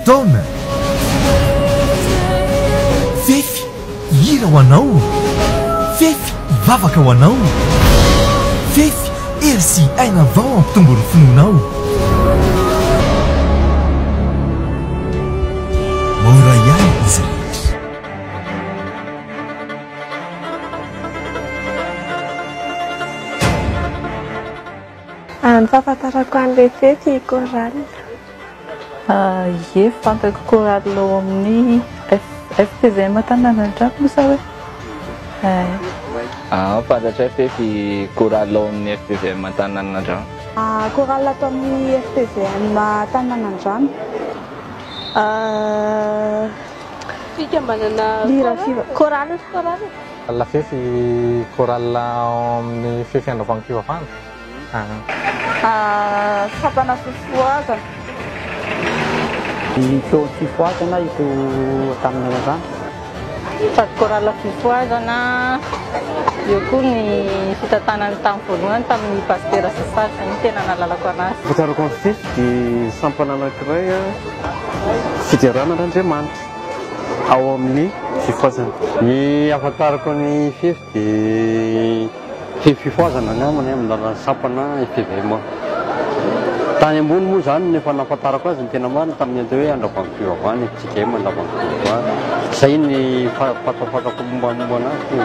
taona fefy hira ho anao fefy ivavaka ho anao fefy ery sy aina vao ampitombo ny finoanao mora ihany izy rehetra ny fahafantarako an'ilay fety koraly ye fantako koraly ao amin'ny FPVM Tanànandrano mosa hoe fantatra fefy koraly ao amin'ny FPVM Tanànandrano koraly atao amin'ny FPVM Tanànandrano fikambanana koraly la fefy koraly ao amin'ny fefy andraofana fivavahana sapana fifoazana ito fifoazana ito tamina zany sady koraly fifoazana eo koa ny fitantanany tamin'ny voalohany tamin'ny pastera sasatra ny tena nalalako anazy fahafantarako ny fefy dia sampana anankiray fideranan'Andriamanitra ao amin'ny fifoazana. Ny ahafantarako ny fefy dia fefy fifoazana ny aminy amin'ny lalan'ny sampana FPVM tany ambony moa zany nefa nahafantarako azy ny tena marina tamin'ny atao hoe andravoan'ny fivavahana FPVM andravoan'ny fivavahana zay ny fatafatako mombamomba anazy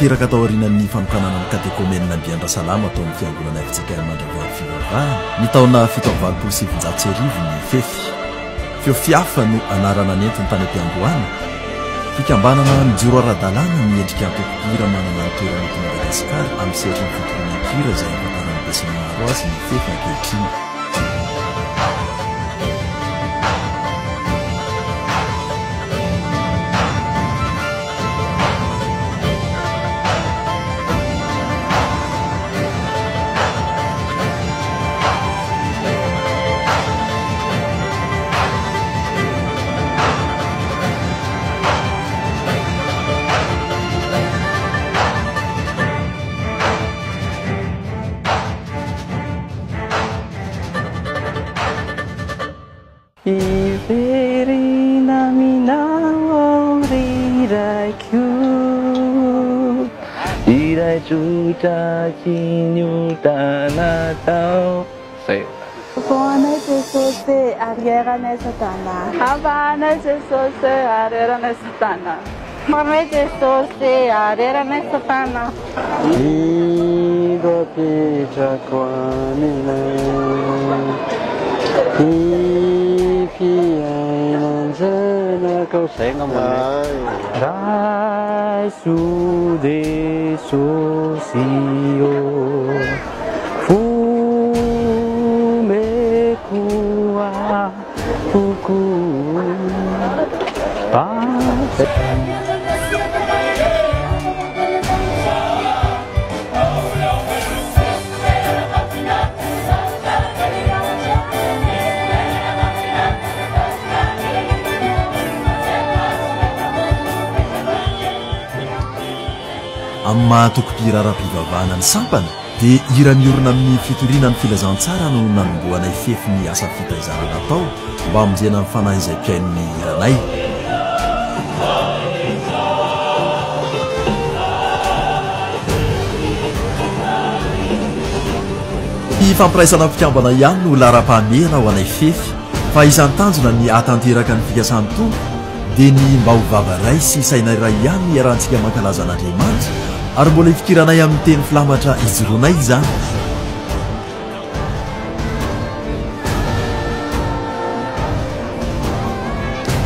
teraka atao aorian'ny fanokanana ny katekomenina Andriandra Salama atao amin'ny fiangonana FJK Mandravary fivavahana ny taona 1790 ny fefy feo fiafa no anarana ny entiny tany am-piangoana fikambanana mijoro ara-dalàna miendrika antokopira manana ny toerana eto Madagasikara amin'ny sehatry ny fitoronan-kira izay afatarany besin'ny maro azy ny fefy ankehitriny Iverina minao riraikyo iray trotraky oltana tao zay Avanay Jesosy arrièranay Satana Avanay Jesosy arrièranay Satana Avanay Jesosy arrièranay Satana Ido petrako aminay fiainanjanakao zay ngamany raiso de sosio fumekoa kuku amin'ny mahatokopira ara-pivavahana ny sampana dia hira miorina amin'ny fitoriana ny filazantsara no nanomboanay fefy ny asa fitaizarana atao mba hamonjena ny fanahy izay mpiainony hiranay ny fampiraisana mpikambana ihany no lara-pamera ho anay fefy fa isan-tanjona ny atanteraka ny fikasany tompo dia ny mba ho vavaray sy saina iray ihany ny iarahantsika mankalaza an'Andriamanitra ary mbola ifikiranay amin'ny teny filamatra ijoroanay izany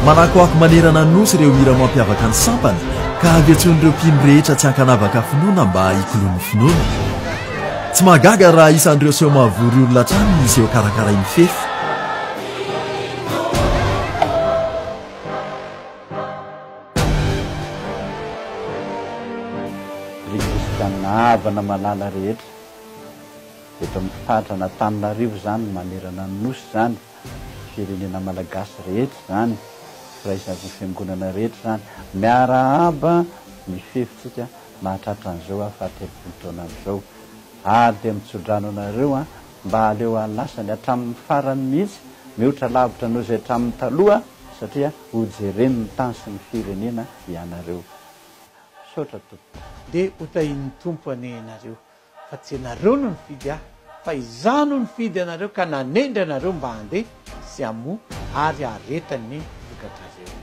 manakoako manerana nosy ireo hira mampiavaka ny sampana ka aviatson'ireo mpino rehetra tsy hankanavaka finoana mba hikolon'ny finoana tsy mahagaga raha isan'ireo seho mahavory olona trano izy eo karakara ny fefy avana malala rehetra eto amin'ny faritra n'Antananarivo zany manerana ny nosy zany firenena malagasy rehetra zany firaisan'ny fiangonana rehetra zany miarahaba ny fefitsika mahatratra an'izao a faha-telopolo taona amin'izao ary dia mitsodrano anareo a mba aleo alasany hatramin'ny farany mihitsy mihoatra lavitra anao izay hatramin'ny taloha satria hojereny ny tany sy ny firenena ianareo misaotra tompo dia hotahin'ny tompo anehnareo fa tsy ianareo no nifidy ahy fa izaho no nifidy anareo ka nanendry anareo mba handeha sy amo ary areta ny vokatrazeo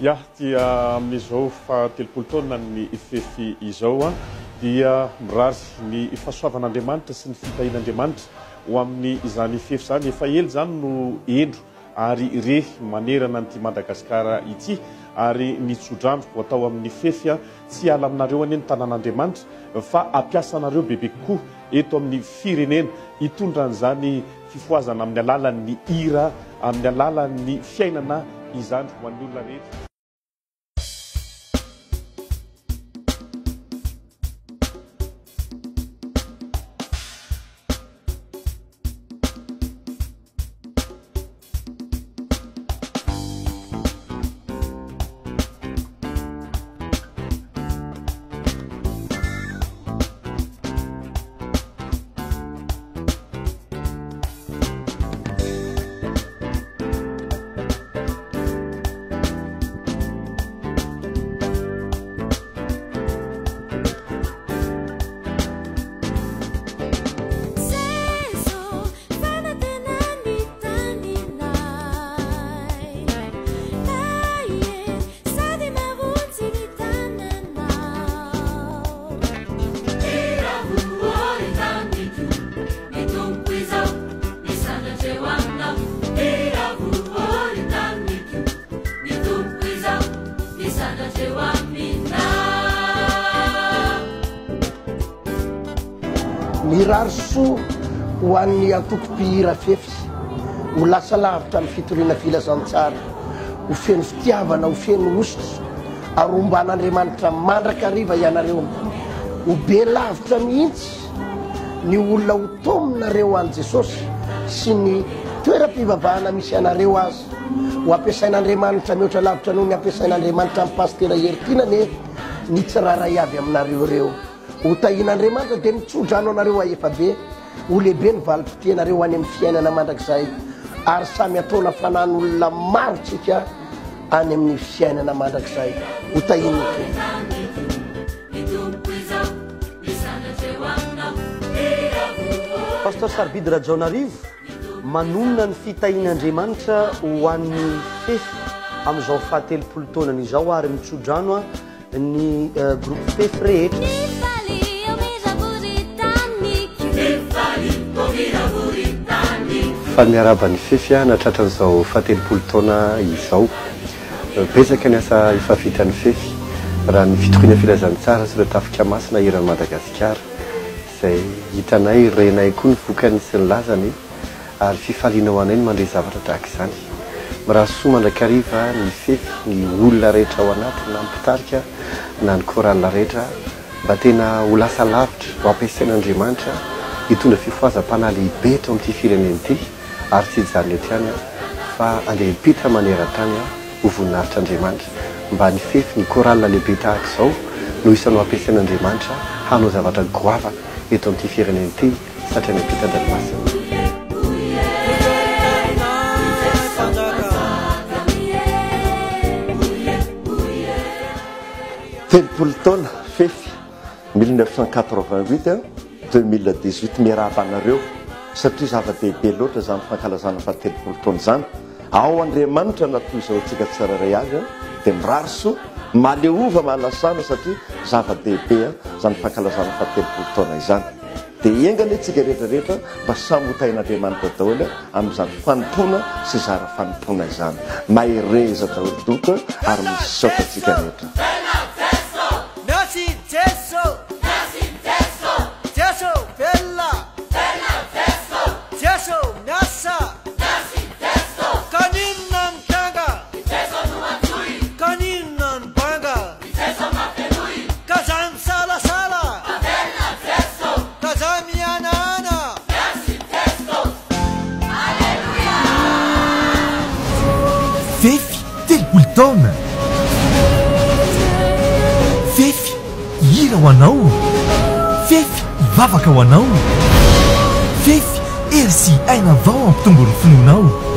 ia dia amin'izao faha-telopolo taona ny fefy izao a dia mirary ny fahasoavan'Andriamanitra sy ny fitahin'Andriamanitra ho amin'ny izany fefy zany efa ely zany no endro ary rehy manerana an'ity Madagasikara ity ary ny tsodrandro atao amin'ny fefy a tsy ala aminareo any ny tanàn'Andriamanitra fa ampiasa anareo bebe kokoa eto amin'ny firenena hitondran'izany fifoazana amin'ny alalan'ny hira amin'ny alalan'ny fiainana izany ho an'ny olona rehetra. Mirarso ho an'ny antoko-pihira fefy ho lasa lavitra amin'ny fitoriana filazantsara ho feno fitiavana ho feno ositra ary omban'Andriamanitra mandraka riva ianareo ho be lavitra mihitsy ny olona ho tominareo an' Jesosy sy ny toeram-pivavahana misy anareo azy ho ampiasain'Andriamanitra mihoatra lavitra noho ny ampiasain'Andriamanitra amin'ny pastera Hertina ne ny tsiraray avy aminareo reo ho tahin'Andriamanitra dia mitsodrano anareo efa be ho lehibe ny valim-potianareo any amin'ny fiainana mandrakizay ary samy ataona fanan'olona marotsika any amin'ny fiainana mandrakizay ho tahiny Pasteur Sarbide Rajaonarivo manonona ny fitahin'Andriamanitra ho an'ny fefy amin'izao faha-telopolo taonany izao ary mitsodrano ny groupe fefy rehetra. Fa miaraba ny fefy natratra an'izao faha-telopolo taona izao betsaka ny asa efa vitan'ny fefy raha ny fitoriana filazantsara sy ireo tafika masina iran'ny Madagasikara izay hitanay renay koa ny vokany sy ny lazany ary fifaliana ho anay ny mandray zavatra tahaka izany mirahasoa mandrakariva ny fefy ny olona rehetra ao anatiny na mpitarika na ny korala rehetra mba tena ho lasa lavitra ho ampiasain'Andriamanitra hitondra fifoazam-panahy lehibe eto amin'ity firenena ity ary tsy izany ety ihany fa andeha hipitra maneran-tany ho voninahitr'Andriamanitra mba ny fefy ny korala lehibe tahaka izao no isanao ampiasain'Andriamanitra hanao zavatra goavana eto amin'ity firenena ity satria ny hipitra-dranomasina. Telopolo taona fefy 1988 2018 miarahaba anareo satria zava-dehibe loatra zany fankalazana fa telopolo taona zany ao Andriamanitra natoy izao antsika tsiraray avy dia mirarso maleova mahalasana satria zava-dehibe zany fankalazana fa telopolo taona izany dia iengana itsika rehetrarehetra mba samy hotahin'Andriamanitra daholo amin'izany fanompona sy zara fanompona izany mahereza daholo doka ary misaotra atsika rehetra. fefy telopolo taona fefy hira ho anao fefy ivavaka ho anao fefy ery sy aina vao ampitombo ny finoanao